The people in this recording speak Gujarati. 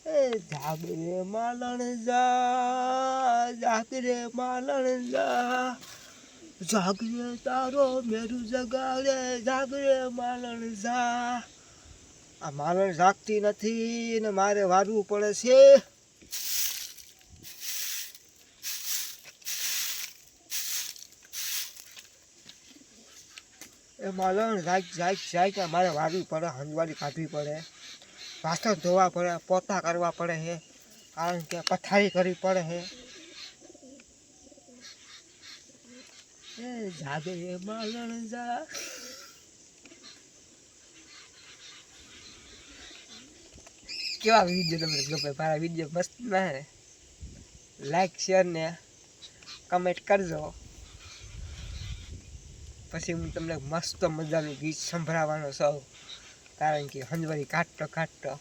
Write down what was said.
જાગરે માલણ જા, જાગરે માલણ જા, જાગરે તારો મેરું જગાડે, જાગરે માલણ જા. આ માલણ જાગતી નથી ને મારે વારવું પડે છે. એ માલણ જાગ જાગ જાગ મારે વારવી પડે, હંજવારી કાઢવી પડે, વાસણ ધોવા પડે, પોતા કરવા પડે છે, કારણ કે પથારી કરવી પડે છે. એ જાગે માલણ જા. કેવા વિડીયો તમને ગમે? મારા વિડીયો મસ્ત ના લાઈક શેર ને કમેન્ટ કરજો. પછી હું તમને મસ્ત મજાનું ગીત સંભળાવવાનો છું, કારણ કે હંજવારી કાઢતો કાઢતો